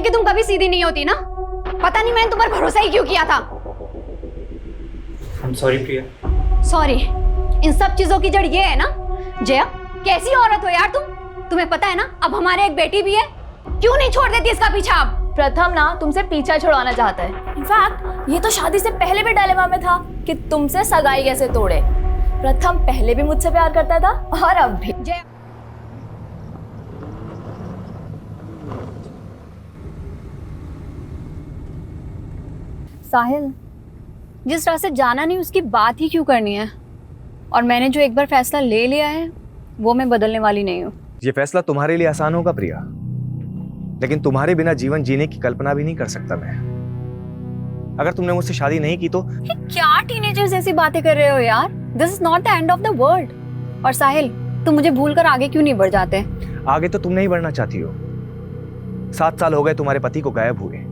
कि तुम कभी सीधी नहीं होती ना। पता नहीं मैंने तुम पर भरोसा ही क्यों किया था। I'm sorry Priya. सॉरी, इन सब चीजों की जड़ ये है ना। जया, कैसी औरत हो यार तुम। तुम्हें पता है ना अब हमारे एक बेटी भी है। क्यों नहीं छोड़ देती इसका पीछा आप। प्रथम ना तुमसे पीछा छुड़वाना चाहता है। इनफैक्ट ये तो शादी से पहले भी डायलेमा में था कि तुमसे सगाई कैसे तोड़े। प्रथम पहले भी मुझसे प्यार करता था और अब भी। जया, साहिल, जिस राह से जाना नहीं उसकी बात ही क्यों करनी है। और मैंने जो एक बार फैसला ले लिया है वो मैं बदलने वाली नहीं हूँ। ये फैसला तुम्हारे लिए आसान होगा प्रिया, लेकिन तुम्हारे बिना जीवन जीने की कल्पना भी नहीं कर सकता मैं। अगर तुमने मुझसे शादी नहीं की तो। क्या टीनेजर्स ऐसी बातें कर रहे हो यार। This is not the end of the world. और साहिल, तुम मुझे भूलकर आगे क्यों नहीं बढ़ जाते। आगे तो तुम नहीं बढ़ना चाहती हो। 7 साल हो गए तुम्हारे पति को गायब हुए।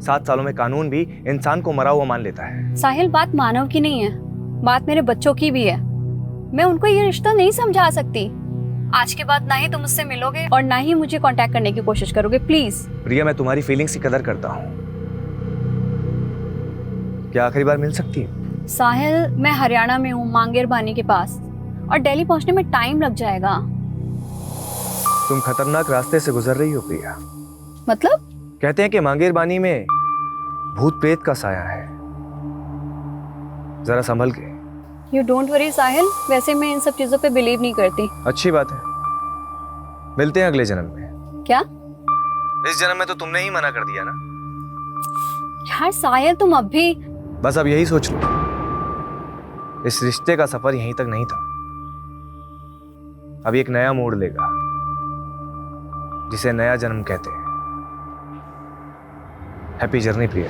7 सालों में कानून भी इंसान को मरा हुआ मान लेता है। साहिल, बात मानव की नहीं है, बात मेरे बच्चों की भी है। मैं उनको ये रिश्ता नहीं समझा सकती। आज के बाद ना ही तुम मुझसे मिलोगे और ना ही मुझे कांटेक्ट करने की कोशिश करोगे, प्लीज। प्रिया, मैं तुम्हारी फीलिंग्स की कदर करता हूँ। क्या आखिरी बार मिल सकती है? साहिल, मैं हरियाणा में हूँ, मांगेर बानी के पास, और दिल्ली पहुंचने में टाइम लग जाएगा। तुम खतरनाक रास्ते से गुजर रही हो प्रिया। मतलब? कहते हैं कि मांगेर बानी में भूत प्रेत का साया है, जरा संभल के। यू डोंट वरी साहिल, वैसे मैं इन सब चीजों पे बिलीव नहीं करती। अच्छी बात है, मिलते हैं अगले जन्म में। क्या? इस जन्म में तो तुमने ही मना कर दिया ना। यार साहिल, तुम अब भी। बस अब यही सोच लो, इस रिश्ते का सफर यहीं तक नहीं था। अब एक नया मोड़ लेगा जिसे नया जन्म कहते हैं। हैप्पी जर्नी प्रिया।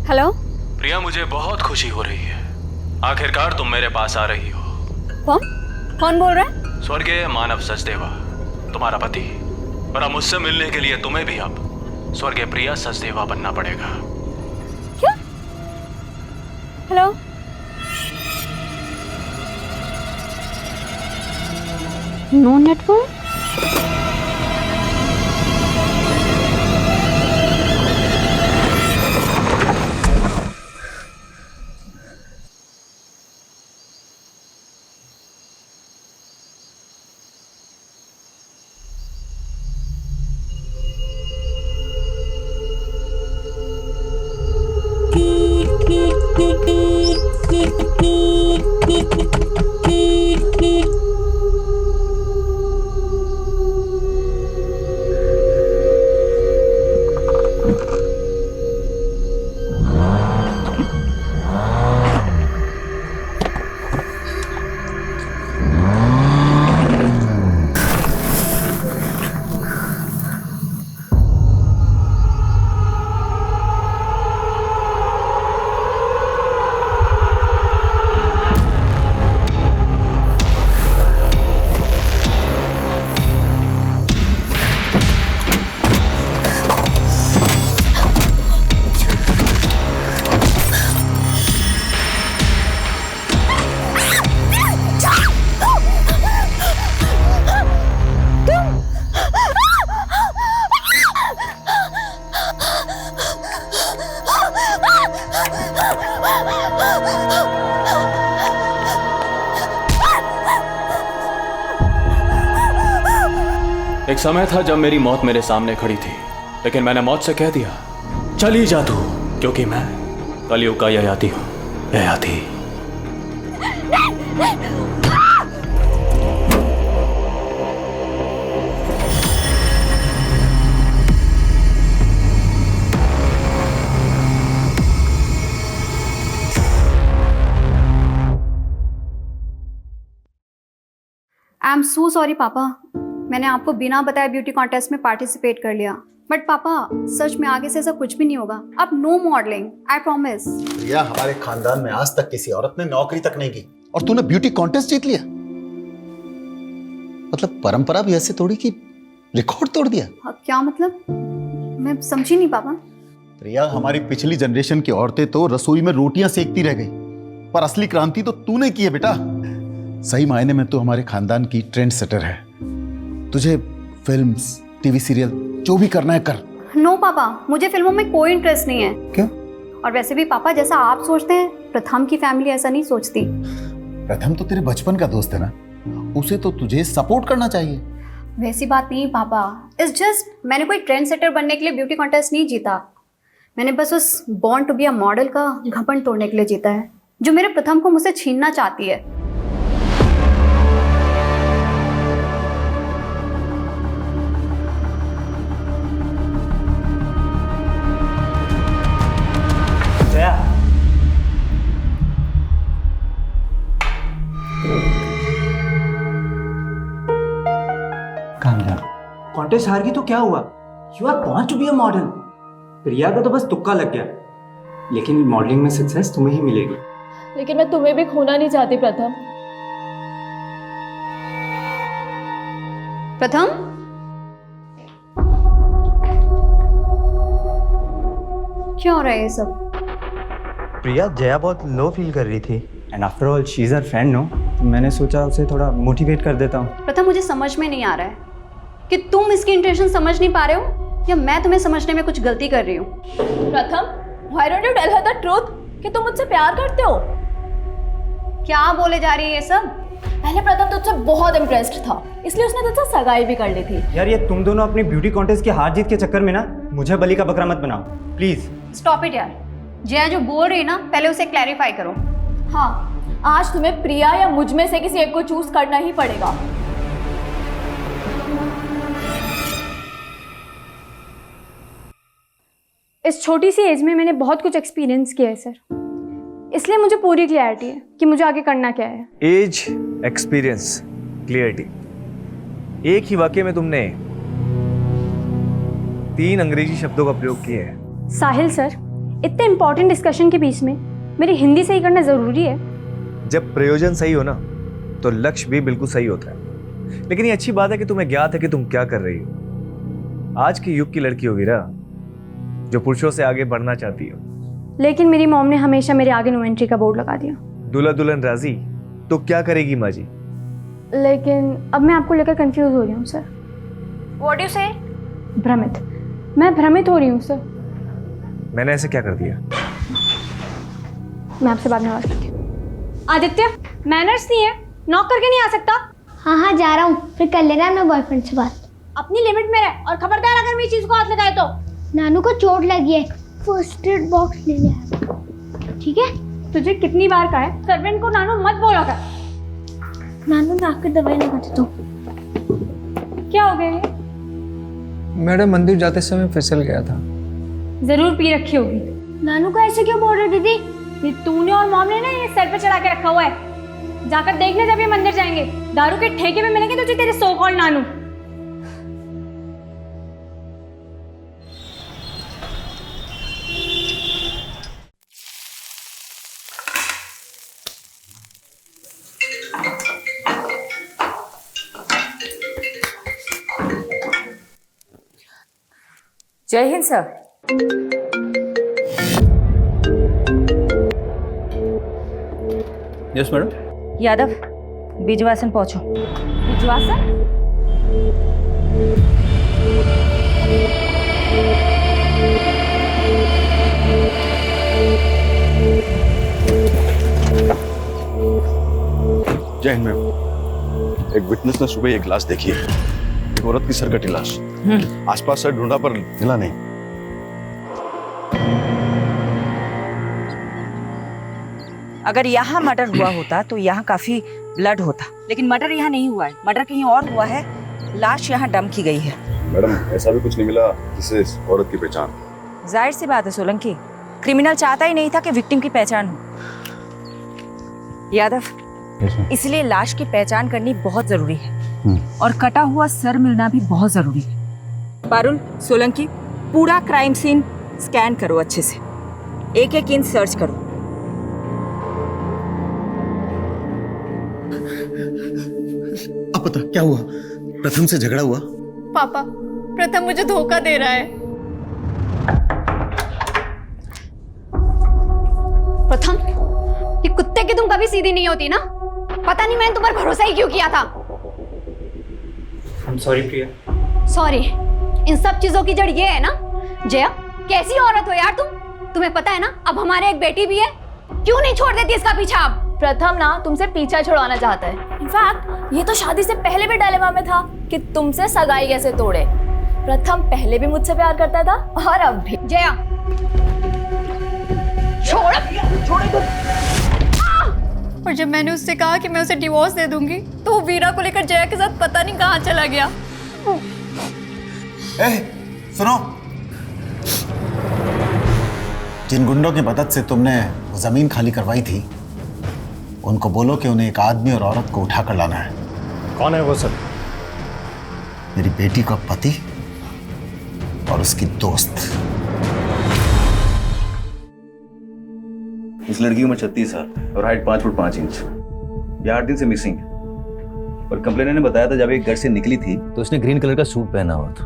हेलो प्रिया, मुझे बहुत खुशी हो रही है। आखिरकार तुम मेरे पास आ रही हो। कौन कौन बोल रहा है? स्वर्गीय मानव सचदेवा, तुम्हारा पति। और अब मुझसे मिलने के लिए तुम्हें भी अब स्वर्गीय प्रिया सचदेवा बनना पड़ेगा। क्या? हेलो? No network? एक समय था जब मेरी मौत मेरे सामने खड़ी थी, लेकिन मैंने मौत से कह दिया, चली जा तू, क्योंकि मैं कलयुग का ययाति हूं। Yayati. I am so sorry पापा, मैंने आपको बिना बताए ब्यूटी कॉन्टेस्ट में पार्टिसिपेट कर लिया। बट पापा, सच में आगे से ऐसा कुछ भी नहीं होगा। अब नो मॉडलिंग, आई प्रॉमिस। प्रिया, हमारे खानदान में आज तक किसी औरत ने नौकरी तक नहीं की और तूने ब्यूटी कॉन्टेस्ट जीत लिया। मतलब परंपरा भी ऐसे तोड़ी कि रिकॉर्ड तोड़ दिया। क्या मतलब? मैं समझी नहीं पापा। प्रिया, हमारी पिछली जनरेशन की औरतें तो रसोई में रोटियां सेकती रह गई, पर असली क्रांति तो तूने की है बेटा। सही मायने में तो हमारे खानदान की ट्रेंड सेटर है। तुझे फिल्म्स, टीवी सीरियल जो भी करना है कर। नो पापा, मुझे फिल्मों में कोई इंटरेस्ट नहीं है। क्यों? और वैसे भी पापा, जैसा आप सोचते हैं, प्रथम की फैमिली ऐसा नहीं सोचती। प्रथम तो तेरे बचपन का दोस्त है ना, उसे तो तुझे सपोर्ट करना चाहिए। वैसी बात नहीं पापा, इट्स जस्ट मैंने कोई ट्रेंड सेटर बनने के लिए ब्यूटी कॉन्टेस्ट नहीं जीता। मैंने बस उस born to be a model का घमंड तोड़ने के लिए जीता है, जो मेरे प्रथम को मुझसे छीनना चाहती है। कॉन्टेस्ट हार गई तो क्या हुआ? You are born to be a model. Priya को तो बस तुक्का लग गया, लेकिन मॉडलिंग में सक्सेस तुम्हें ही मिलेगी। लेकिन मैं तुम्हें भी खोना नहीं चाहती प्रथम। प्रथम, क्या हो रहा है ये सब? प्रिया, जया बहुत लो फील कर रही थी। And after all she is her friend, no? तो मैंने सोचा उसे थोड़ा मोटिवेट कर देता हूँ। प्रथम, मुझे समझ में नहीं आ रहा है कि तुम इसकी इंटेंशन समझ नहीं पा रहे हो या मैं तुम्हें समझने में कुछ गलती कर रही हूँ। प्रथम, why don't you tell her the truth कि तुम मुझसे प्यार करते हो? क्या बोले जा रही है ये सब? पहले प्रथम तुझसे बहुत इम्प्रेस्ड था, इसलिए उसने तुझसे सगाई भी कर ली थी। यार, ये तुम दोनों अपनी ब्यूटी कॉन्टेस्ट की हार जीत के चक्कर में ना मुझे बलि का बकरा मत बनाओ प्लीज। स्टॉप इट यार। जया जो बोल रही है ना, पहले उसे क्लैरिफाई करो। हाँ, आज तुम्हें प्रिया या मुझ में से किसी एक को चूज करना ही पड़ेगा। इस छोटी सी एज में मैंने बहुत कुछ एक्सपीरियंस किया है सर, इसलिए मुझे पूरी क्लैरिटी है कि मुझे आगे करना क्या है। एज, एक्सपीरियंस, क्लियरिटी, एक ही वाक्य में तुमने 3 अंग्रेजी शब्दों का प्रयोग किए हैं। साहिल सर, इतने इंपॉर्टेंट डिस्कशन के बीच में मेरी हिंदी सही करना जरूरी है? जब प्रयोजन सही हो ना, तो लक्ष्य भी बिल्कुल सही होता है। लेकिन ये अच्छी बात है कि तुम्हें ज्ञात है कि तुम क्या कर रही हो। आज के युग की लड़की हो वीरा, जो पुरुषों से आगे बढ़ना चाहती हो। लेकिन मेरी मॉम ने हमेशा मेरे आगे नो एंट्री का बोर्ड लगा दिया। दूल्हा दुल्हन राजी तो क्या करेगी माँ जी? लेकिन अब मैं आपको लेकर कंफ्यूज हो रही हूँ सर। व्हाट यू से? भ्रमित, मैं भ्रमित हो रही हूँ सर। मैंने ऐसे क्या कर दिया? मैं आपसे बाद में बात करती हूँ। आदित्य, मैनर्स नहीं है, नॉक करके नहीं आ सकता। हाँ हाँ जा रहा हूँ, फिर कर लेना अपने बॉयफ्रेंड से बात। अपनी लिमिट में रह, और खबरदार अगर मेरी चीज को हाथ लगाए तो। नानू को चोट लगी है, फर्स्ट एड बॉक्स ले ले, ठीक है? तुझे कितनी बार कहा है सर्वेंट को नानू मत बोला कर। नानू ने आकर दवाई लगाते तो। क्या हो गया ये? मैडम, मंदिर जाते समय फिसल गया था। जरूर पी रखी होगी। नानू को ऐसे क्यों बोल रहे दीदी? ये तूने और मॉम ने ना ये सर पे चढ़ा के रखा हुआ है। जाकर देखने जब ये मंदिर जाएंगे, दारू के ठेके में मिलेंगे तुझे तेरे सो कॉल्ड नानू। जय हिंद sir. Yes madam. Yadav, Bijwasan पहुंचो। विश्वासन? जय हिंद मैम। एक विटनेस ने सुबह एक लाश देखी है, एक औरत की सरकटी लाश। आसपास से ढूंढा पर मिला नहीं। अगर यहाँ मर्डर हुआ होता तो यहाँ काफी ब्लड होता, लेकिन मर्डर यहाँ नहीं हुआ है, मर्डर कहीं और हुआ है। लाश यहाँ डंप की गई है। मैडम, ऐसा भी कुछ नहीं मिला जिससे इस औरत की पहचान। जाहिर सी बात है सोलंकी, क्रिमिनल चाहता ही नहीं था कि विक्टिम की पहचान हो। यादव, इसलिए लाश की पहचान करनी बहुत जरूरी है और कटा हुआ सर मिलना भी बहुत जरूरी है। पारुल, सोलंकी, पूरा क्राइम सीन स्कैन करो अच्छे से, एक एक इंच सर्च करो। अब बता क्या हुआ? प्रथम से झगड़ा हुआ? पापा, प्रथम मुझे धोखा दे रहा है। प्रथम, ये कुत्ते की तुम कभी सीधी नहीं होती ना। पता नहीं मैंने तुम पर भरोसा ही क्यों किया था। I'm sorry Priya. सॉरी, इन सब चीजों की जड़ ये है ना। जया, कैसी औरत हो यार तुम। तुम्हें पता है ना अब हमारे एक बेटी भी है, क्यों नहीं छोड़ देती इसका पीछा। अब प्रथम ना तुमसे पीछा छुड़वाना चाहता है। इनफैक्ट ये तो शादी से पहले भी डायलेमा में था कि तुमसे सगाई कैसे तोड़े। प्रथम पहले भी मुझसे प्यार करता था और अब भी। जया, छोड़। और जब मैंने उससे कहा कि मैं उसे डिवोर्स दे दूंगी तो वो वीरा को लेकर जया के साथ पता नहीं कहाँ चला गया। सुनो, जिन गुंडों की मदद से तुमने वो जमीन खाली करवाई थी, उनको बोलो कि उन्हें एक आदमी और औरत को उठाकर लाना है। कौन है वो सब? मेरी बेटी का पति और उसकी दोस्त। इस लड़की की उम्र 36 साल और हाइट 5 फुट 5 इंच। ये 8 दिन से मिसिंग है और कंप्लेनर ने बताया था जब एक घर से निकली थी तो उसने ग्रीन कलर का सूट पहना हुआ था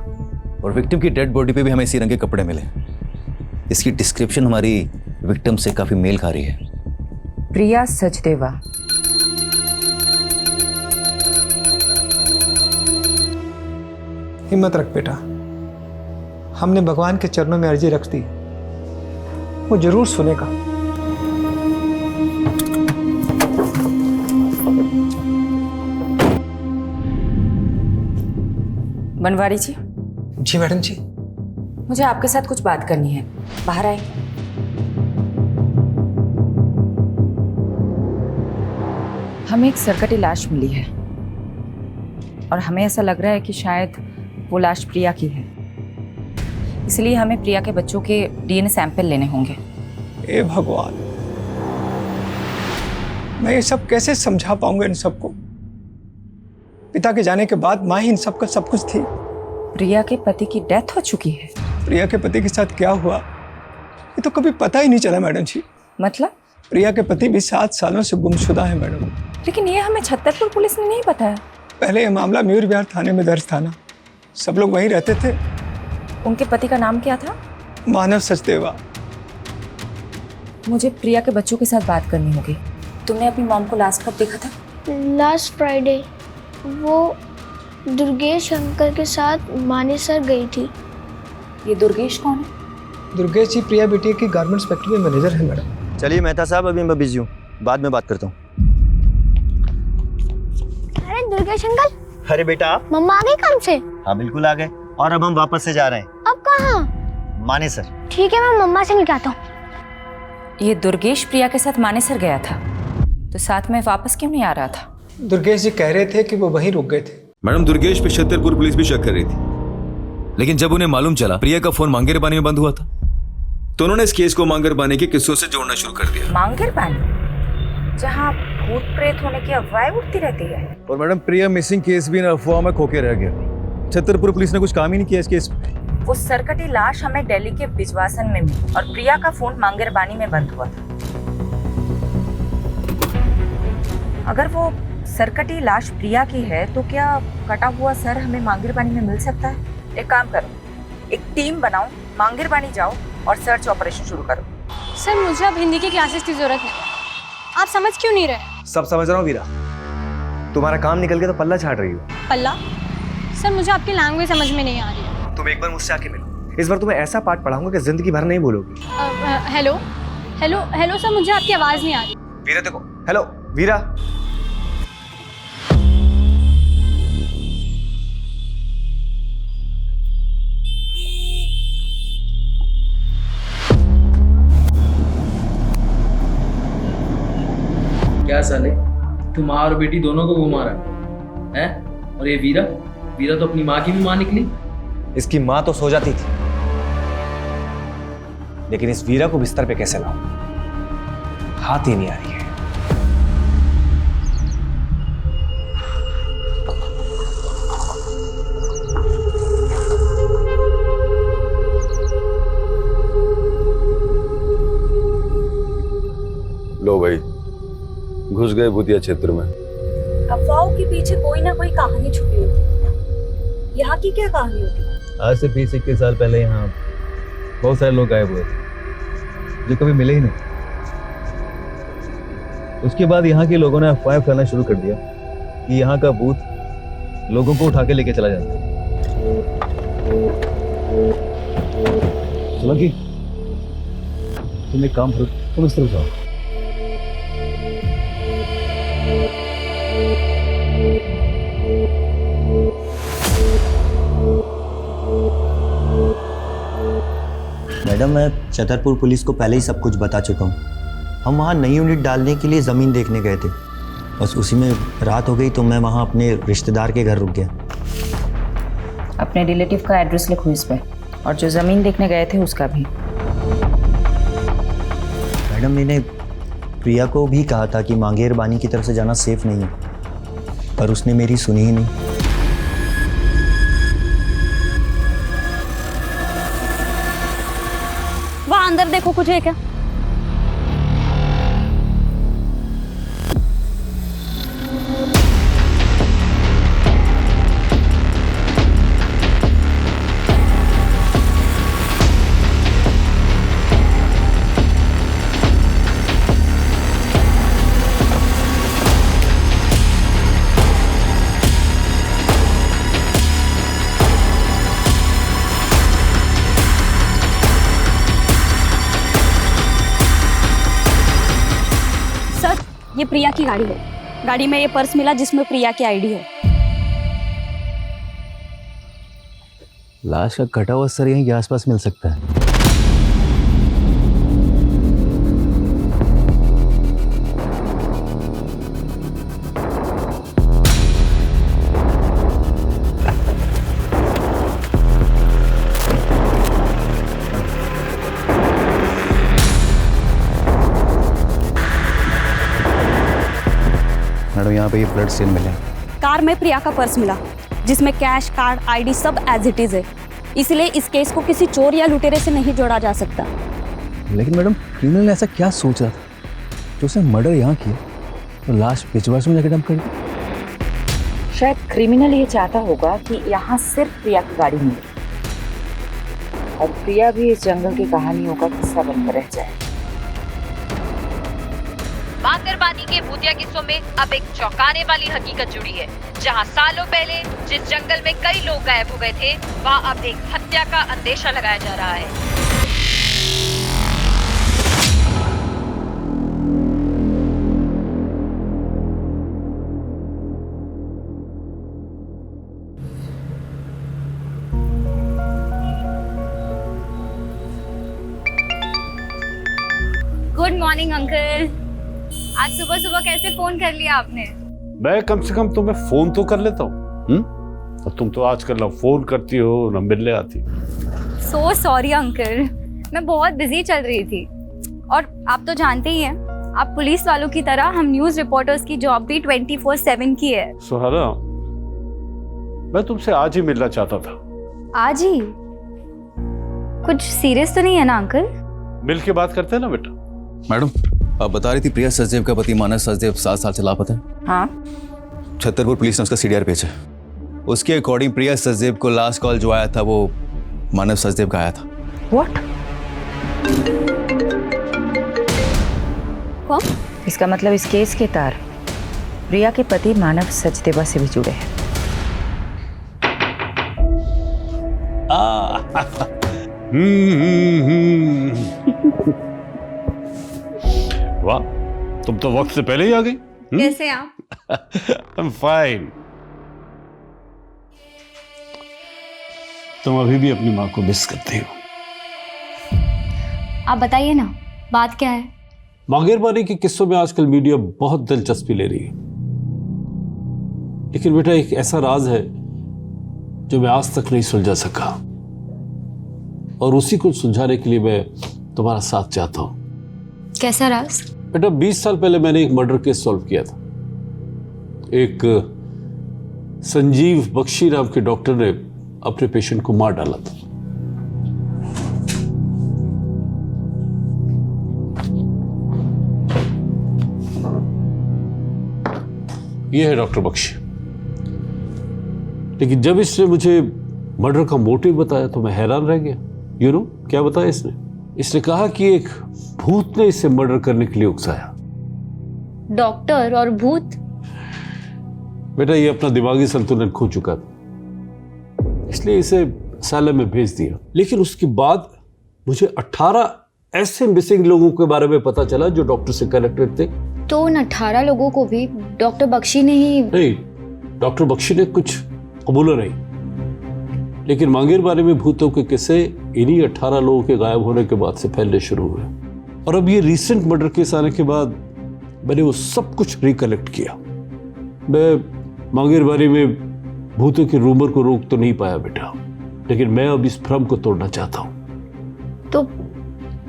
और विक्टिम की डेड बॉडी पे भी हमें इसी रंग के कपड़े मिले। इसकी डिस्क्रिप्शन हमारी विक्टिम से काफी मेल खा रही है। प्रिया सचदेवा। हिम्मत रख बेटा, हमने भगवान के चरणों में अर्जी रख दी, वो जरूर सुनेगा। बनवारी जी। जी मैडम जी। मुझे आपके साथ कुछ बात करनी है, बाहर आए। हमें एक सरकटी लाश मिली है और हमें ऐसा लग रहा है कि शायद वो लाश प्रिया की है, इसलिए हमें प्रिया के बच्चों के डीएनए सैंपल लेने होंगे। ए भगवान, मैं ये सब कैसे समझा पाऊंगा इन सबको। पिता के जाने के बाद माँ ही इन सबका सब कुछ थी। प्रिया के पति की डेथ हो चुकी है। प्रिया के पति के साथ क्या हुआ ये तो कभी पता ही नहीं चला मैडम जी। मतलब? प्रिया के पति भी 7 सालों से गुमशुदा है मैडम। लेकिन ये हमें छतरपुर पुलिस ने नहीं बताया। पहले ये मामला मयूर विहार थाने में दर्ज था ना, सब लोग वहीं रहते थे। उनके पति का नाम क्या था? मानव सचदेवा। मुझे प्रिया के बच्चों के साथ बात करनी होगी। तुमने अपनी मॉम को लास्ट कब देखा था? Last Friday. वो दुर्गेश अंकल के साथ मानेसर गई थी। ये दुर्गेश कौन है? दुर्गेश जी प्रिया बेटी की गारमेंट्स फैक्ट्री में मैनेजर है मैडम। चलिए मेहता साहब, अभी मैं बिजी हूँ, बाद में बात करता हूँ। अरे दुर्गेश अंकल। अरे बेटा आप? मम्मा आ गई काम से? हाँ बिल्कुल आ गए, और अब हम वापस से जा रहे हैं। अब कहाँ? मानेसर। ठीक है, मैं मम्मा से निकालता हूँ। ये दुर्गेश प्रिया के साथ मानेसर गया था, तो साथ में वापस क्यों नहीं आ रहा था? दुर्गेश जी कह रहे थे कि वो वहीं रुक गए थे। मैडम, दुर्गेश पे छतरपुर पुलिस भी शक कर रही थी, लेकिन जब उन्हें मालूम चला प्रिया का फोन मांगेर पानी में बंद हुआ था, तो उन्होंने इस केस को मांगेर पानी के किस्सों से जोड़ना शुरू कर दिया। मांगेर पानी, जहाँ भूत प्रेत होने की अफवाहें उठती रहती है। और मैडम, प्रिया मिसिंग केस भी इन अफवाह में खोके रह गया। छतरपुर पुलिस ने कुछ काम ही नहीं किया इस केस पे। वो सरकटी लाश हमें दिल्ली के बिजवासन में मिली और प्रिया का फोन मांगेर पानी में बंद हुआ था। अगर वो सरकटी लाश प्रिया की है तो क्या कटा हुआ सर हमें मांगेर पानी में मिल सकता है? एक काम करो, एक टीम बनाओ, मांगेर पानी जाओ और सर्च ऑपरेशन शुरू करो। सर मुझे अब हिंदी की क्लासेस की जरूरत है, आप समझ क्यों नहीं रहे? सब समझ रहा हूँ वीरा, तुम्हारा काम निकल गया तो पल्ला छाट रही हो। पल्ला? सर मुझे आपकी लैंग्वेज समझ में नहीं आ रही है। तुम एक बार मुझसे आके मिलो, इस बार तुम्हें ऐसा पाठ पढ़ाऊंगा कि जिंदगी भर नहीं भूलोगी। हेलो हेलो हेलो सर, मुझे आपकी आवाज नहीं आ रही। वीरा देखो, हेलो वीरा। क्या साले, तू माँ और बेटी दोनों को घुमा रहा है? और ये वीरा तो अपनी माँ की भी माँ निकली। इसकी माँ तो सो जाती थी, लेकिन इस वीरा को बिस्तर पे कैसे लाऊं, हाथ ही नहीं आ रही है। लो भाई, घुस गए भूतिया क्षेत्र में। अफवाहों के पीछे कोई ना कोई कहानी छुपी होती है। यहाँ की क्या कहानी होती? आज से 20-21 साल पहले यहाँ बहुत सारे लोग गायब हुए थे जो कभी मिले ही नहीं। उसके बाद यहाँ के लोगों ने अफवाह फैलाना शुरू कर दिया कि यहाँ का भूत लोगों को उठा के लेके चला जाता है। सोलंकी, तुम एक काम करो, तुम इस तरफ जाओ। मैडम, मैं छतरपुर पुलिस को पहले ही सब कुछ बता चुका हूँ। हम वहाँ नई यूनिट डालने के लिए ज़मीन देखने गए थे, बस उसी में रात हो गई तो मैं वहाँ अपने रिश्तेदार के घर रुक गया। अपने रिलेटिव का एड्रेस लिखो इस पे, और जो ज़मीन देखने गए थे उसका भी। मैडम, मैंने प्रिया को भी कहा था कि मांगेर बानी की तरफ से जाना सेफ नहीं है, पर उसने मेरी सुनी ही नहीं। वहाँ अंदर देखो, कुछ है क्या? ये प्रिया की गाड़ी है। गाड़ी में ये पर्स मिला जिसमें प्रिया की आईडी है। लाश का कटा हुआ सर यहीं के आसपास मिल सकता है। मैडम, यहाँ पे ये ब्लड स्टेन मिले। कार में प्रिया का पर्स मिला जिसमें कैश, कार्ड, आईडी सब एज इट इज है। इसलिए इस केस को किसी चोर या लुटेरे से नहीं जोड़ा जा सकता। लेकिन मैडम, क्रिमिनल ने ऐसा क्या सोच रहा था जो उसने मर्डर यहाँ किया तो लाश पिछवाड़ में जाकर डंप कर दी? शायद क्रिमिनल ये चाहता होगा कि यहाँ सिर्फ प्रिया की गाड़ी मिले और प्रिया भी इस जंगल की कहानियों का किस्सा बनकर रह जाए। मांगरबानी के भूतिया किस्सों में अब एक चौंकाने वाली हकीकत जुड़ी है। जहां सालों पहले जिस जंगल में कई लोग गायब हो गए थे, वहां अब एक हत्या का अंदेशा लगाया जा रहा है। Good morning uncle. आज सुबह सुबह कैसे फोन कर लिया आपने? मैं कम से कम तुम्हें फोन तो कर लेता हूँ। और तुम तो आजकल ना फोन करती हो ना मिलने आती। सो सॉरी अंकल, मैं बहुत बिजी चल रही थी। और आप तो जानते ही हैं, आप पुलिस वालों की तरह हम न्यूज रिपोर्टर्स की जॉब भी 24/7 की है। सुहाना, मैं तुमसे आज ही मिलना चाहता था। आज ही? कुछ सीरियस तो नहीं है ना अंकल? मिल के बात करते हैं ना बेटा। मैडम, आप बता रही थी प्रिया सचदेव का पति मानस सचदेव 7 साल से लापता है। हाँ, छतरपुर पुलिस ने उसका सीडीआर भेजा। उसके अकॉर्डिंग प्रिया सचदेव को लास्ट कॉल जो आया था वो मानव सचदेव का आया था। व्हाट? कौन? इसका मतलब इस केस के तार प्रिया के पति मानव सचदेवा से भी जुड़े हैं। वाह, तुम तो वक्त से पहले ही आ गई। कैसे आप? I'm fine। तुम अभी भी अपनी माँ को मिस करती हो। आप बताइए ना, बात क्या है? मांगेरबानी के किस्सों में आजकल मीडिया बहुत दिलचस्पी ले रही है, लेकिन बेटा एक ऐसा राज है जो मैं आज तक नहीं सुलझा सका, और उसी को सुलझाने के लिए मैं तुम्हारा साथ चाहता हूं। कैसा राज? बेटा 20 साल पहले मैंने एक मर्डर केस सॉल्व किया था। एक संजीव बख्शी नाम के डॉक्टर ने अपने पेशेंट को मार डाला था। यह है डॉक्टर बख्शी। लेकिन जब इसने मुझे मर्डर का मोटिव बताया तो मैं हैरान रह गया। यू नो क्या बताया इसने कहा कि एक भूत ने इसे मर्डर करने के लिए उकसाया। डॉक्टर और भूत? बेटा ये अपना दिमागी संतुलन खो चुका था, इसलिए इसे असylum में भेज दिया। लेकिन उसके बाद मुझे 18 ऐसे मिसिंग लोगों के बारे में पता चला जो डॉक्टर से कनेक्टेड थे। तो उन 18 लोगों को भी डॉक्टर बख्शी ने ही? नहीं, डॉक्टर बख्शी ने कुछ कबूला नहीं, लेकिन मांगेर बारे में भूतों के किस्से इन्हीं 18 लोगों के गायब होने के बाद से फैलने शुरू हुए। और अब ये रिसेंट मर्डर केस आने के बाद मैंने वो सब कुछ रिकलेक्ट किया। मैं मांगेर बारे में भूतों के रूमर को रोक तो नहीं पाया बेटा, लेकिन मैं अब इस भ्रम को तोड़ना चाहता हूँ। तो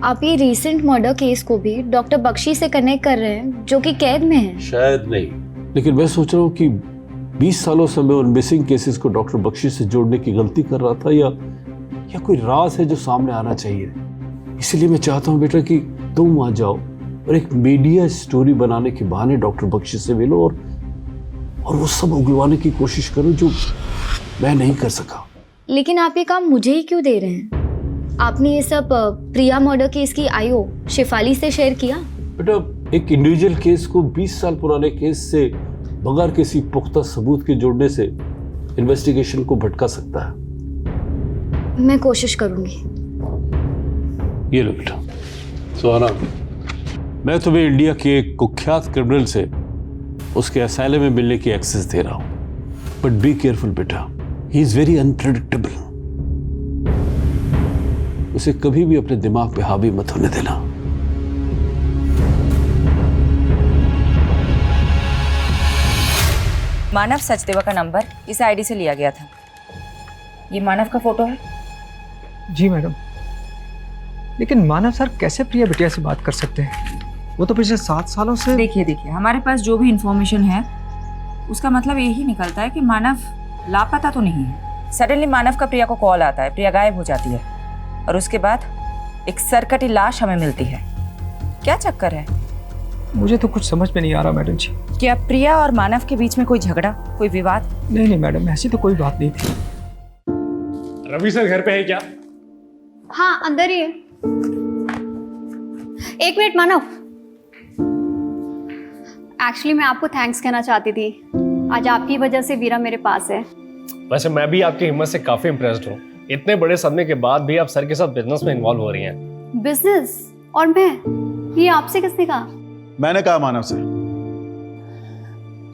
आप ये रिसेंट मर्डर केस को भी डॉक्टर बख्शी से कनेक्ट कर रहे हैं जो कि कैद में है? शायद नहीं, लेकिन मैं सोच रहा हूँ कि 20 सालों से मैं उन मिसिंग केसेस को डॉक्टर बख्शी से जोड़ने की गलती कर रहा था, या कोई राज है जो सामने आना चाहिए। इसलिए मैं चाहता हूँ बेटा कि तुम वहां जाओ और एक मीडिया स्टोरी बनाने के बहाने डॉक्टर बख्शी से मिलो और वो सब उगलवाने की कोशिश करो जो मैं नहीं कर सका। लेकिन आप ये काम मुझे ही क्यों दे रहे हैं? आपने ये सब प्रिया मर्डर केस की आईओ शेफाली से शेयर किया? बेटा एक इंडिविजुअल केस को 20 साल पुराने केस से बगैर किसी पुख्ता सबूत के जोड़ने से इन्वेस्टिगेशन को भटका सकता है। मैं कोशिश करूंगी। ये लो बेटा। सुहाना, मैं तुम्हें इंडिया के एक कुख्यात क्रिमिनल से उसके असylum में मिलने की एक्सेस दे रहा हूं, बट बी केयरफुल बेटा, ही इज वेरी अनप्रेडिक्टेबल। उसे कभी भी अपने दिमाग पे हावी मत होने देना। मानव सचदेवा का नंबर इस आईडी से लिया गया था। ये मानव का फोटो है? जी मैडम, लेकिन मानव सर कैसे प्रिया बिटिया से बात कर सकते हैं? वो तो पिछले 7 सालों से। देखिए हमारे पास जो भी इंफॉर्मेशन है उसका मतलब यही निकलता है कि मानव लापता तो नहीं है। सडनली मानव का प्रिया को कॉल आता है, प्रिया गायब हो जाती है और उसके बाद एक सरकटी लाश हमें मिलती है। क्या चक्कर है? मुझे तो कुछ समझ में नहीं आ रहा मैडम जी। क्या प्रिया और मानव के बीच में कोई झगड़ा, कोई विवाद? नहीं मैडम, ऐसी तो कोई बात नहीं थी। रवि सर घर पे है क्या? हाँ अंदर ही है। 1 मिनट मानव, एक्चुअली मैं आपको थैंक्स कहना चाहती थी। आज आपकी वजह से वीरा मेरे पास है। वैसे मैं भी आपकी हिम्मत से काफी इम्प्रेस्ड हूँ। इतने बड़े सदमे के बाद भी आप सर के साथ बिजनेस में इन्वॉल्व हो रही हैं। बिजनेस? और मैं? ये आपसे किसने कहा? मैंने कहा मानव से।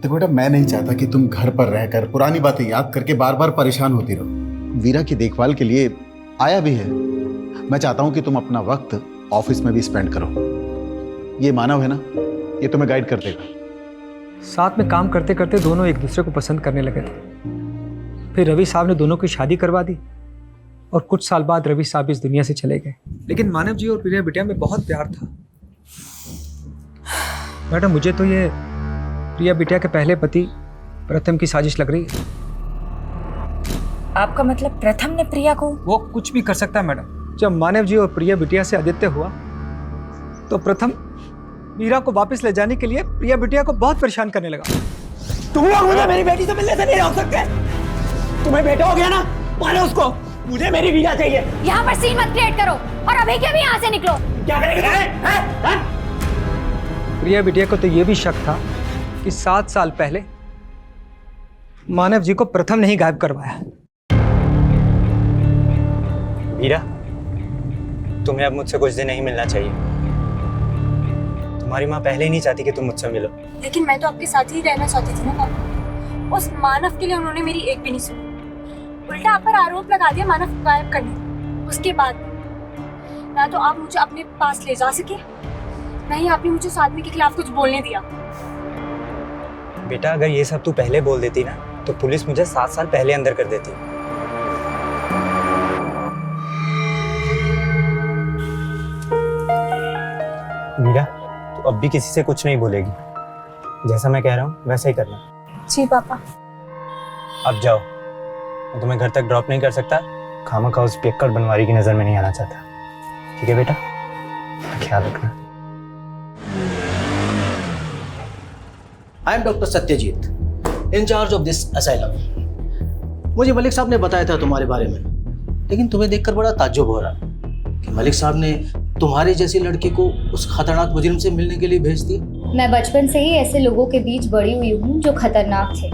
देखो बेटा, मैं नहीं चाहता कि तुम घर पर रहकर पुरानी बातें याद करके बार बार परेशान होती रहो। वीरा की देखभाल के लिए आया भी है। मैं चाहता हूं कि तुम अपना वक्त ऑफिस में भी स्पेंड करो। ये मानव है ना, ये तुम्हें गाइड कर देगा। साथ में काम करते करते दोनों एक दूसरे को पसंद करने लगे थे। फिर रवि साहब ने दोनों की शादी करवा दी और कुछ साल बाद रवि साहब इस दुनिया से चले गए। लेकिन मानव जी और प्रिया बिटिया में बहुत प्यार था। मैडम मुझे तो ये प्रिया बिटिया के पहले पति प्रथम की साजिश लग रही है। आपका मतलब प्रथम ने प्रिया को? वो कुछ भी कर सकता है मैडम। जब मानव जी और प्रिया बिटिया से आदित्य हुआ तो प्रथम वीरा को वापस ले जाने के लिए प्रिया बिटिया को बहुत परेशान करने लगा। तुम लोग मुझे मेरी बेटी से मिलने से नहीं रोक सकते। तुम्हें बेटा हो गया ना, मानो उसको। मुझे मेरी वीरा चाहिए। यहाँ पर सीन मत क्रिएट करो और अभी के अभी यहाँ से निकलो। क्या करेंगे? प्रिया बिटिया को तो ये भी शक था कि 7 साल पहले मानव जी को प्रथम ने ही गायब करवाया। वीरा, तुम्हें अब मुझसे कुछ दिन नहीं मिलना चाहिए। तुम्हारी माँ पहले ही नहीं चाहती कि तुम मुझसे मिलो। लेकिन मैं तो आपके साथ ही रहना चाहती थी ना पापा। उस मानव के लिए उन्होंने मेरी एक भी नहीं सुनी, उल्टा आप पर आरोप लगा दिया मानव को गायब करने। उसके बाद ना तो आप मुझे अपने पास ले जा सके, ना ही आपने मुझे उस आदमी के खिलाफ कुछ बोलने दिया। बेटा अगर ये सब तू पहले बोल देती ना तो पुलिस मुझे 7 साल पहले अंदर कर देती। वीरा, तू अब भी किसी से कुछ नहीं बोलेगी। जैसा मैं कह रहा हूँ वैसा ही करना। जी पापा। अब जाओ, मैं तुम्हें घर तक ड्रॉप नहीं कर सकता। खामखा उस पियक्कड़ बनवारी की नजर में नहीं आना चाहता। ठीक है बेटा, ख्याल रखना। I am Dr. Satyajit, in charge of this asylum. मुझे मलिक साहब ने बताया था तुम्हारे बारे में, लेकिन तुम्हें देखकर बड़ा ताज्जुब हो रहा कि मलिक साहब ने तुम्हारे जैसी लड़की को उस खतरनाक मुजरिम से मिलने के लिए भेज दिया। मैं बचपन से ही ऐसे लोगों के बीच बड़ी हुई हूँ जो खतरनाक थे।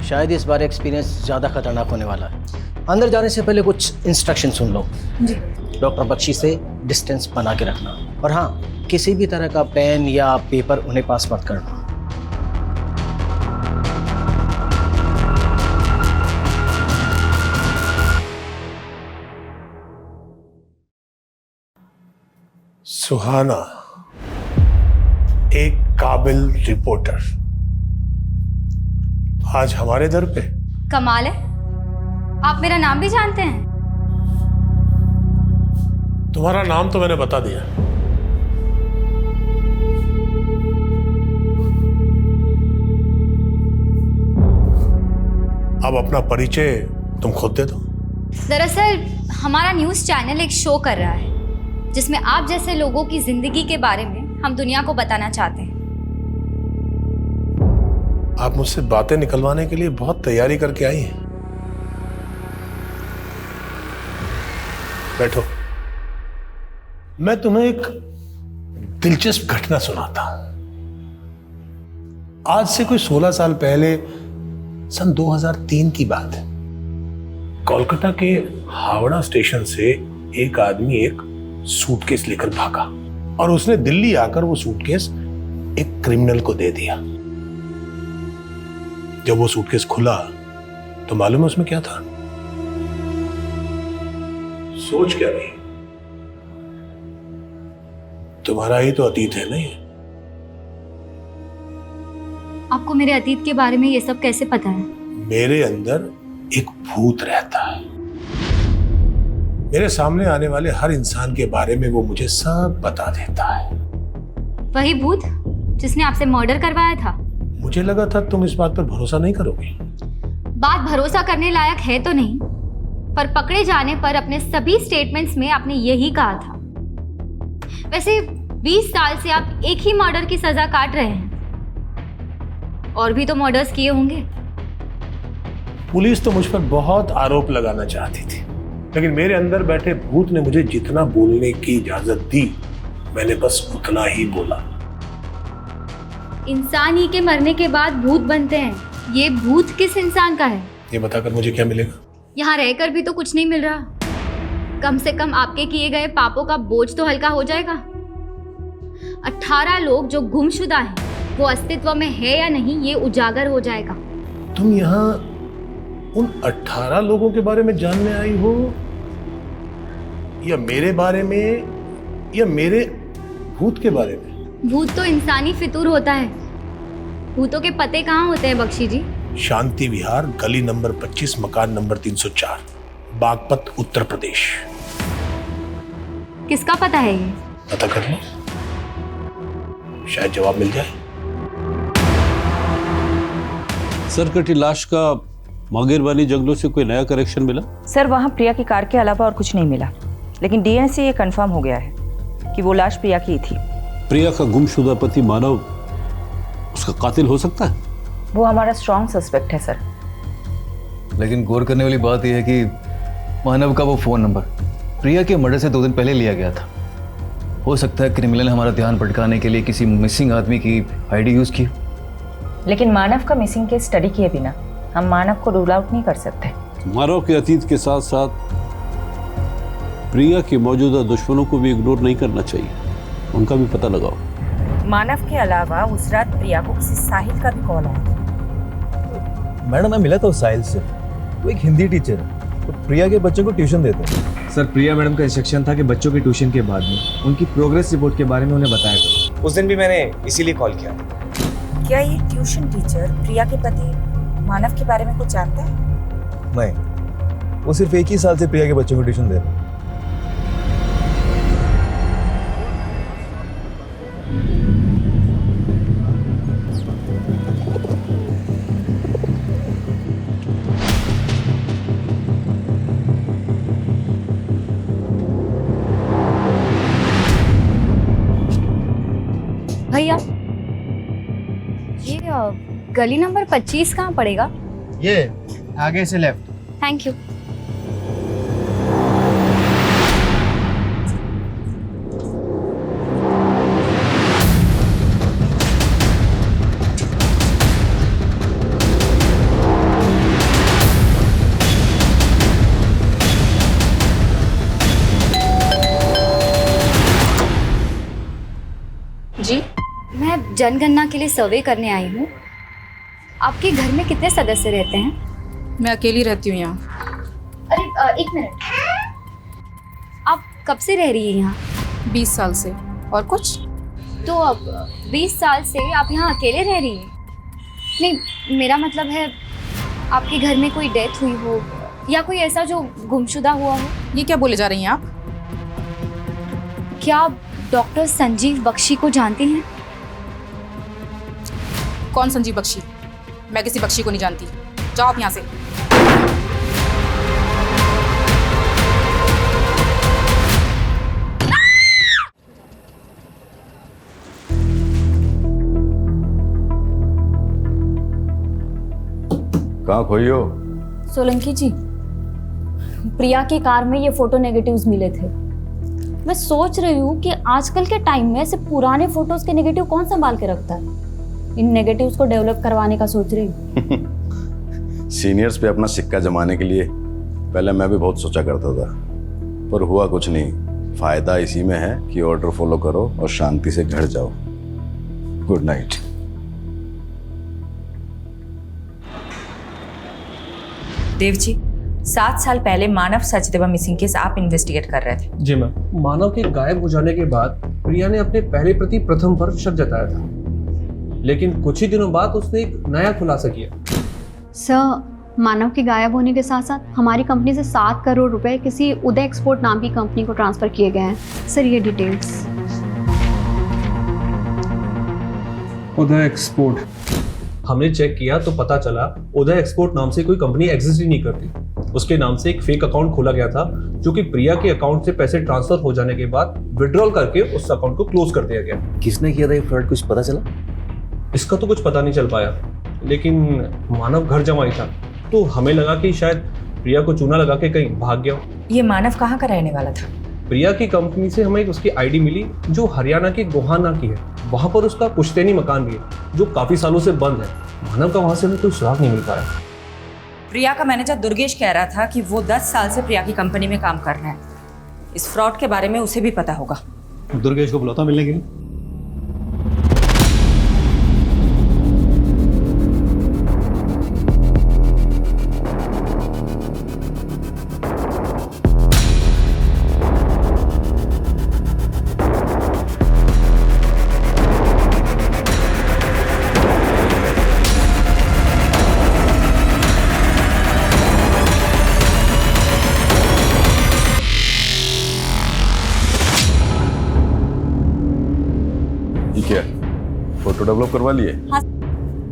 शायद इस बार एक्सपीरियंस ज़्यादा खतरनाक होने वाला है। अंदर जाने से पहले कुछ इंस्ट्रक्शन सुन लो। जी। डॉक्टर बख्शी से डिस्टेंस बना के रखना, और हाँ, किसी भी तरह का पेन या पेपर उन्हें पास मत करना। सुहाना एक काबिल रिपोर्टर आज हमारे दर पे। कमाल है, आप मेरा नाम भी जानते हैं। तुम्हारा नाम तो मैंने बता दिया। अब अपना परिचय तुम खुद दे दो। दरअसल हमारा न्यूज़ चैनल एक शो कर रहा है जिसमें आप जैसे लोगों की जिंदगी के बारे में हम दुनिया को बताना चाहते हैं। आप मुझसे बातें निकलवाने के लिए बहुत तैयारी करके आई हैं। बैठो, मैं तुम्हें एक दिलचस्प घटना सुनाता हूं। आज से कोई 16 साल पहले सन 2003 की बात है। कोलकाता के हावड़ा स्टेशन से एक आदमी एक सूटकेस लेकर भागा और उसने दिल्ली आकर वो सूटकेस एक क्रिमिनल को दे दिया। जब वो सूटकेस खुला तो मालूम है उसमें क्या था? सोच क्या रही? तुम्हारा ही तो अतीत है ना ये। आपको मेरे अतीत के बारे में ये सब कैसे पता है? मेरे अंदर एक भूत रहता है। मेरे सामने आने वाले हर इंसान के बारे में वो मुझे सब बता देता है। वही भूत जिसने आपसे मर्डर करवाया था? मुझे लगा था तुम इस बात पर भरोसा नहीं करोगे। बात भरोसा करने लायक है तो नहीं, पर पकड़े जाने पर अपने सभी स्टेटमेंट्स में आपने यही कहा था। वैसे 20 साल से आप एक ही मर्डर की सजा काट रहे हैं, और भी तो मर्डर्स किए होंगे। पुलिस तो मुझ पर बहुत आरोप लगाना चाहती थी, लेकिन मेरे अंदर बैठे भूत ने मुझे जितना बोलने की इजाजत दी मैंने बस उतना ही बोला। इंसान ही के मरने के बाद भूत बनते हैं, ये भूत किस इंसान का है? ये बताकर मुझे क्या मिलेगा? यहाँ रहकर भी तो कुछ नहीं मिल रहा। कम से कम आपके किए गए पापों का बोझ तो हल्का हो जाएगा। 18 लोग जो गुमशुदा हैं, वो अस्तित्व में है या नहीं ये उजागर हो जाएगा। तुम यहाँ उन 18 लोगों के बारे में जानने आई हो, या मेरे बारे में, या मेरे भूत के बारे में? भूत तो इंसानी फितूर होता है। भूतों के पते कहाँ होते हैं बख्शी जी? शांति विहार, गली नंबर 25, मकान नंबर 304, बागपत, उत्तर प्रदेश। किसका पता है ये? पता कर लो, शायद जवाब मिल जाए। सर, कटी लाश का मांगेरवानी जंगलों से कोई नया करेक्शन मिला? सर, वहाँ प्रिया की कार के अलावा और कुछ नहीं मिला, लेकिन डीएनए से ये कंफर्म हो गया है कि वो लाश प्रिया की थी। प्रिया का गुमशुदा पति मानव उसका कातिल हो सकता है? वो हमारा स्ट्रॉन्ग सस्पेक्ट है सर। लेकिन गौर करने वाली बात यह है कि मानव का वो फोन नंबर प्रिया के मर्डर से 2 दिन पहले लिया गया था। हो सकता है क्रिमिनल ने हमारा ध्यान भटकाने के लिए किसी मिसिंग आदमी की आईडी यूज की। लेकिन मानव का मिसिंग केस स्टडी किए बिना हम मानव को रूल आउट नहीं कर सकते। मानव के अतीत के साथ साथ प्रिया के मौजूदा दुश्मनों को भी इग्नोर नहीं करना चाहिए, उनका भी पता लगाओ। मानव के अलावा उस रात प्रिया को किसी साहिल का भी कॉल आया। मैडम, मैं मिला था उस साहिल से। वो एक हिंदी टीचर है, तो प्रिया के बच्चों को ट्यूशन देते हैं। सर, प्रिया मैडम का इंस्ट्रक्शन था कि बच्चों की ट्यूशन के बाद में उनकी प्रोग्रेस रिपोर्ट के बारे में उन्हें बताया था। उस दिन भी मैंने इसीलिए कॉल किया। क्या ये ट्यूशन टीचर प्रिया के पति मानव के बारे में कुछ जानता है? नहीं, वो सिर्फ 1 ही साल से प्रिया के बच्चों को ट्यूशन दे रहे हैं। भैया, ये गली नंबर 25 कहाँ पड़ेगा? ये आगे से लेफ्ट। Thank you. जी, मैं जनगणना के लिए सर्वे करने आई हूँ। आपके घर में कितने सदस्य रहते हैं? मैं अकेली रहती हूँ यहाँ। अरे एक मिनट, आप कब से रह रही हैं यहाँ? 20 साल से। और कुछ? तो अब 20 साल से आप यहाँ अकेले रह रही हैं? नहीं, मेरा मतलब है आपके घर में कोई डेथ हुई हो या कोई ऐसा जो गुमशुदा हुआ हो। ये क्या बोले जा रही हैं आप? क्या आप डॉक्टर संजीव बख्शी को जानती हैं? कौन संजीव बख्शी? मैं किसी बख्शी को नहीं जानती। जाओ आप यहाँ से। कहाँ खोई हो? सोलंकी जी, प्रिया की कार में ये फोटो नेगेटिव्स मिले थे। मैं सोच रही हूँ कि आजकल के टाइम में ऐसे पुराने फोटोज के नेगेटिव कौन संभाल के रखता है। इन नेगेटिव्स को डेवलप करवाने का सोच रही हूँ। सीनियर्स पे अपना सिक्का जमाने के लिए पहले मैं भी बहुत सोचा करता था, पर हुआ कुछ नहीं। फायदा इसी में है कि ऑर्डर फॉलो करो और शांति से घर जाओ। Good night. देव जी, 7 साल पहले मानव सचदेवा मिसिंग केस आप इन्वेस्टिगेट कर रहे थे। जी मैम, मानव के गायब हो जाने के बाद प्रिया ने अपने पहले प्रति प्रथम पर शक जताया था, लेकिन कुछ ही दिनों बाद उसने एक नया खुलासा किया। सर, मानव के गायब होने के साथ साथ हमारी कंपनी से 7 करोड़ रुपए किसी उदय एक्सपोर्ट नाम की कंपनी को ट्रांसफर किए गए हैं। सर, ये डिटेल्स। उदय एक्सपोर्ट, हमने चेक किया तो पता चला उदय एक्सपोर्ट नाम से कोई कंपनी एग्जिस्ट ही नहीं करती। उसके नाम से एक फेक अकाउंट खोला गया था, जो कि प्रिया के अकाउंट से पैसे ट्रांसफर हो जाने के बाद विड्रॉल करके उस अकाउंट को क्लोज कर दिया गया। किसने किया था ये फ्रॉड, कुछ पता चला? इसका तो कुछ पता नहीं चल पाया, लेकिन मानव घर जमाई था, तो हमें लगा कि शायद प्रिया को चूना लगा के कहीं भाग गया हो। ये मानव कहाँ का रहने वाला था? प्रिया की कंपनी से हमें उसकी आईडी मिली जो हरियाणा के गोहाना की है। वहां पर उसका पुश्तैनी मकान भी है जो काफी सालों से बंद है। मानव का वहां से हमें कोई सुराग नहीं मिल पाया। प्रिया का मैनेजर दुर्गेश कह रहा था कि वो 10 साल से प्रिया की कंपनी में काम कर रहा है। इस फ्रॉड के बारे में उसे भी पता होगा। दुर्गेश को बुलाता मिलने के लिए। फोटो डेवलप करवा लिए? हाँ,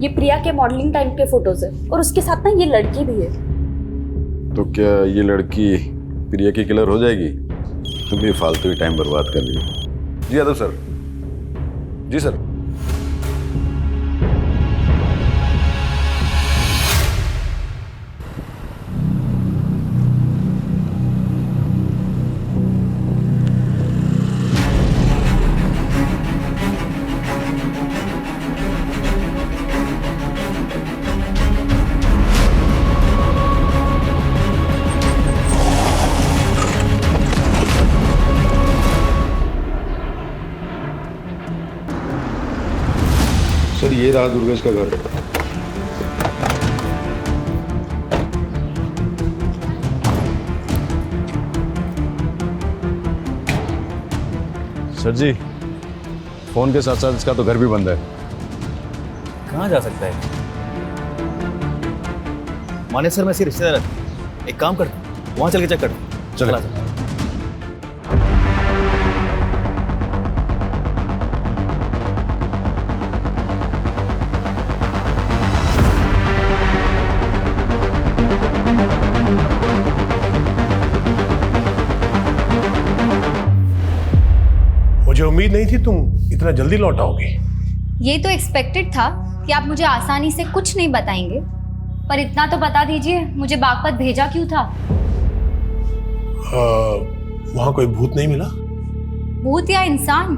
ये प्रिया के मॉडलिंग टाइम के फोटोज है और उसके साथ ना ये लड़की भी है। तो क्या ये लड़की प्रिया की किलर हो जाएगी? तुम भी फालतू ही टाइम बर्बाद कर रही हो। जी यादव सर। जी सर। सर, ये रहा दुर्गेश का घर। सर जी, फोन के साथ साथ इसका तो घर भी बंद है। कहाँ जा सकता है? माने सर, मैं इसके रिश्तेदार है। एक काम करता हूँ, वहाँ चल के चेक करता। चला। मुझे उम्मीद नहीं थी तुम इतना जल्दी लौट आओगी। ये तो एक्सपेक्टेड था कि आप मुझे आसानी से कुछ नहीं बताएंगे, पर इतना तो बता दीजिए मुझे बागपत भेजा क्यों था? वहां कोई भूत नहीं मिला? भूत या इंसान?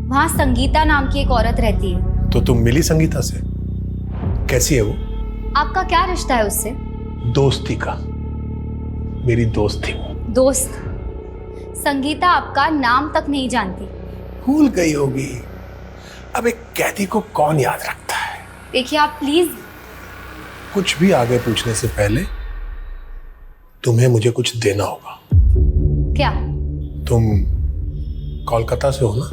वहां संगीता नाम की एक औरत रहती है। तो तुम मिली संगीता से? कैसी है वो? आपका क्या रिश्ता है उससे? दोस्ती का। मेरी दोस्त थी वो। दोस्त? संगीता आपका नाम तक नहीं जानती। भूल गई होगी। अब एक कैदी को कौन याद रखता है? देखिए आप प्लीज। कुछ भी आगे पूछने से पहले तुम्हें मुझे कुछ देना होगा। क्या? तुम कोलकाता से हो ना?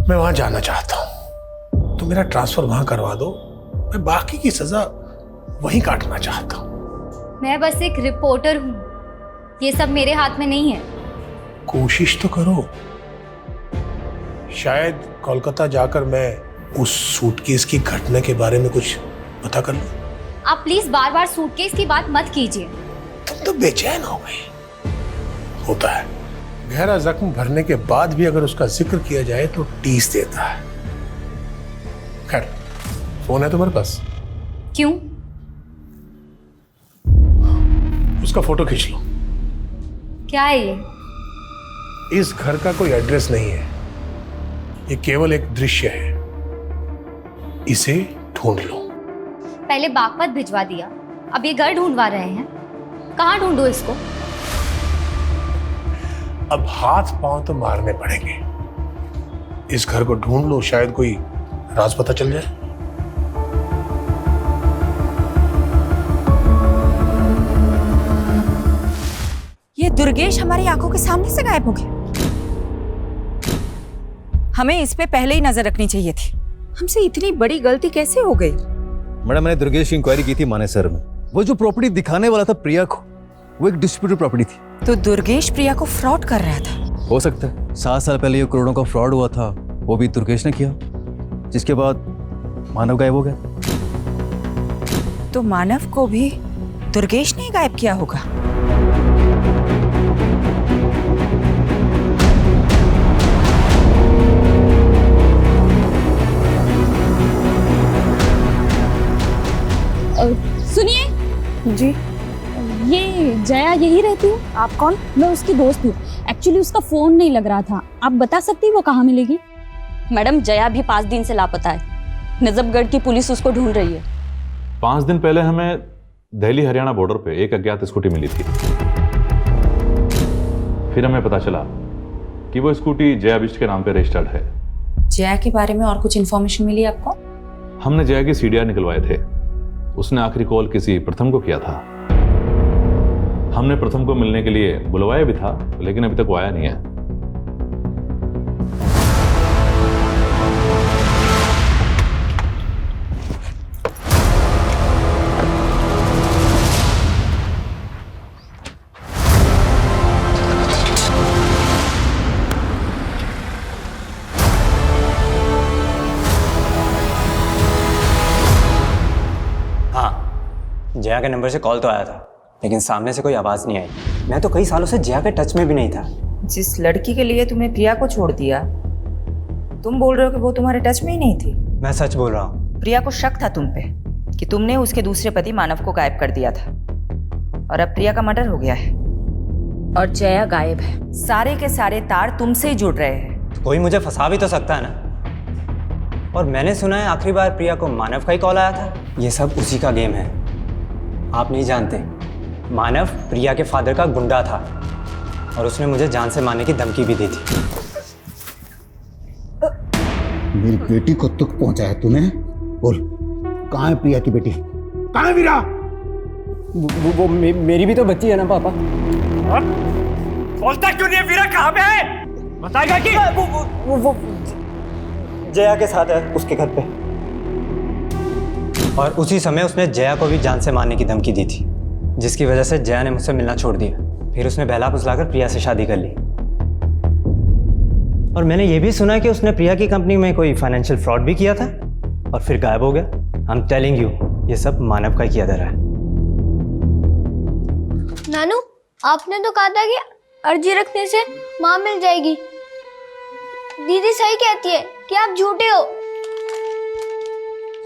मैं वहां जाना चाहता हूं। तुम मेरा ट्रांसफर वहां करवा दो। मैं बाकी की सजा वहीं काटना चाहता हूं। मैं बस एक रिपोर्टर हूं, ये सब मेरे हाथ में नहीं है। कोशिश तो करो। शायद कोलकाता जाकर मैं उस सूटकेस की घटना के बारे में कुछ पता कर लूं। आप प्लीज बार बार सूटकेस की बात मत कीजिए। तुम तो बेचैन हो गई। होता है, गहरा जख्म भरने के बाद भी अगर उसका जिक्र किया जाए तो टीस देता है। खैर, फोन है तुम्हारे पास? क्यों? उसका फोटो खींच लो। क्या है ये? इस घर का कोई एड्रेस नहीं है, ये केवल एक दृश्य है। इसे ढूंढ लो। पहले बागपत भिजवा दिया, अब ये घर ढूंढवा रहे हैं। कहाँ ढूंढो इसको? अब हाथ पांव तो मारने पड़ेंगे। इस घर को ढूंढ लो, शायद कोई राज पता चल जाए। ये दुर्गेश हमारी आंखों के सामने से गायब हो गया। हमें इस पे पहले ही नजर रखनी चाहिए थी। हमसे इतनी बड़ी गलती कैसे हो गई? मैडम, मैंने दुर्गेश की इंक्वायरी की थी मानेसर में। वो जो प्रॉपर्टी दिखाने वाला था प्रिया को, वो एक डिस्प्यूटेड प्रॉपर्टी थी। तो दुर्गेश प्रिया को फ्रॉड कर रहा था? हो सकता है 7 साल पहले ये करोड़ों का फ्रॉड हुआ था, वो भी दुर्गेश ने किया, जिसके बाद मानव गायब हो गया। तो मानव को भी दुर्गेश ने गायब किया होगा। सुनिए जी, ये जया यही रहती है? आप कौन? मैं उसकी दोस्त हूँ। एक्चुअली उसका फोन नहीं लग रहा था, आप बता सकती वो कहाँ मिलेगी? मैडम, जया भी 5 दिन से लापता है। नजफगढ़ की पुलिस उसको ढूंढ रही है। 5 दिन पहले हमें दिल्ली हरियाणा बॉर्डर पे एक अज्ञात स्कूटी मिली थी। फिर हमें पता चला कि वो स्कूटी जया बिष्ट के नाम पे रजिस्टर्ड है। जया के बारे में और कुछ इन्फॉर्मेशन मिली आपको? हमने जया की सीडीआर निकलवाए थे। उसने आखिरी कॉल किसी प्रथम को किया था। हमने प्रथम को मिलने के लिए बुलवाया भी था, लेकिन अभी तक वो आया नहीं है। जया के नंबर से कॉल तो आया था, लेकिन सामने से कोई आवाज़ नहीं आई। मैं तो कई सालों से जया के टच में भी नहीं था। जिस लड़की के लिए तुम्हें प्रिया को छोड़ दिया, तुम बोल रहे हो कि वो तुम्हारे टच में ही नहीं थी? मैं सच बोल रहा हूँ। प्रिया को शक था तुम पे कि तुमने उसके दूसरे पति मानव को गायब कर दिया था, और अब प्रिया का मर्डर हो गया है और जया गायब है। सारे के सारे तार तुमसे ही जुड़ रहे हैं। कोई मुझे फंसा भी तो सकता है ना। और मैंने सुना है आखिरी बार प्रिया को मानव का ही कॉल आया था। ये सब उसी का गेम है। आप नहीं जानते, मानव प्रिया के फादर का गुंडा था और उसने मुझे जान से मारने की धमकी भी दी थी। मेरी बेटी को दुख पहुंचाया तूने? बोल, कहाँ है प्रिया की बेटी? कहाँ है वीरा? वो मेरी भी तो बच्ची है ना पापा। बोलता क्यों नहीं है? वीरा कहाँ पे है? बताएगा कि? वो जया के साथ है, उसके घर पे। और उसी समय उसने जया को भी जान से मारने की धमकी दी थी, जिसकी वजह से जया ने मुझसे मिलना छोड़ दिया। फिर उसने बहला फुसलाकर प्रिया से शादी कर ली। और मैंने ये भी सुना कि उसने प्रिया की कंपनी में कोई फाइनेंशियल फ्रॉड भी किया था और फिर गायब हो गया। आई एम टेलिंग यू, ये सब मानव का ही किया जा रहा है। नानू, आपने तो कहा था कि अर्जी रखने से माँ मिल जाएगी। दीदी सही कहती है कि आप झूठे हो।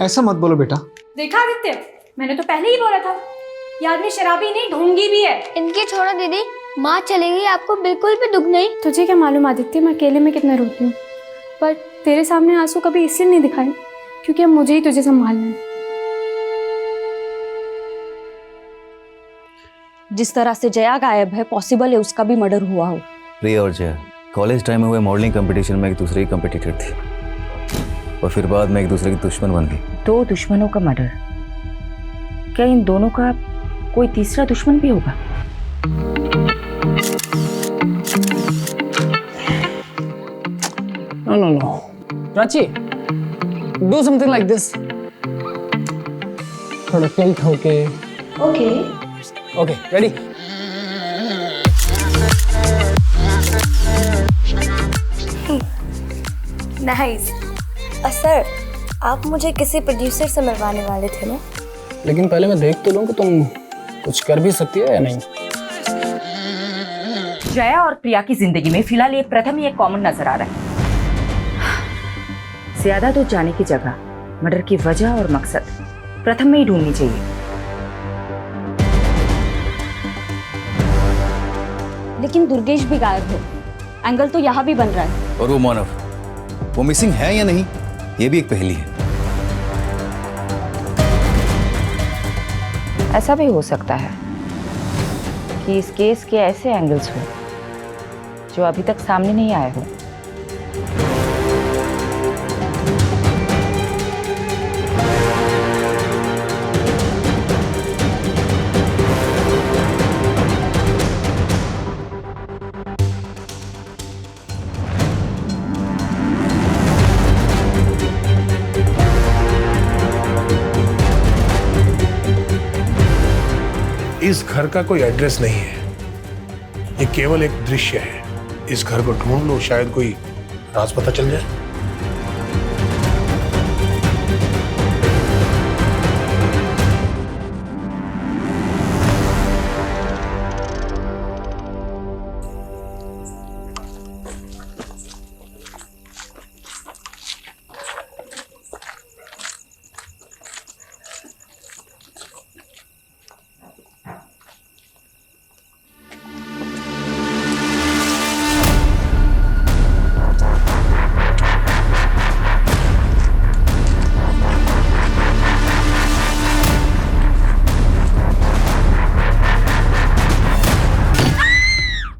ऐसा मत बोलो बेटा। देखा आदित्य, मैंने तो पहले ही बोला था, ये आदमी शराबी नहीं ढोंगी भी है। इनकी छोड़ो दीदी, माँ चली गई, आपको बिल्कुल भी दुख नहीं। तुझे क्या मालूम आदित्य, मैं अकेले में कितना रोती हूँ, पर तेरे सामने आंसू कभी इसलिए नहीं दिखाए क्योंकि अब मुझे ही तुझे संभालना है। जिस तरह से जया गायब है, पॉसिबल है उसका भी मर्डर हुआ हो। प्रिया और जया कॉलेज टाइम में हुए मॉडलिंग कंपटीशन में एक दूसरे की कंपटीटर थी और फिर बाद में एक दूसरे की दुश्मन बन गई। 2 दुश्मनों का मर्डर, क्या इन दोनों का कोई तीसरा दुश्मन भी होगा? No. Prachi, do something like this. थोड़ा टिल्ट होके। Okay, ready? नाइस। सर, आप मुझे किसी प्रोड्यूसर से मिलवाने वाले थे ना? लेकिन पहले मैं देख तो लूं कि तुम कुछ कर भी सकती हो या नहीं। जया और प्रिया की जिंदगी में फिलहाल ये प्रथम ही एक कॉमन नजर आ रहा है। ज्यादा दूर जाने की जगह मर्डर की वजह और मकसद प्रथम में ही ढूंढनी चाहिए। लेकिन दुर्गेश भी गायब है, एंगल तो यहाँ भी बन रहा है। और वो मानव, वो मिसिंग है या नहीं, ये भी एक पहेली है। ऐसा भी हो सकता है कि इस केस के ऐसे एंगल्स हो जो अभी तक सामने नहीं आए हो। इस घर का कोई एड्रेस नहीं है, ये केवल एक दृश्य है। इस घर को ढूंढ लो, शायद कोई राज पता चल जाए।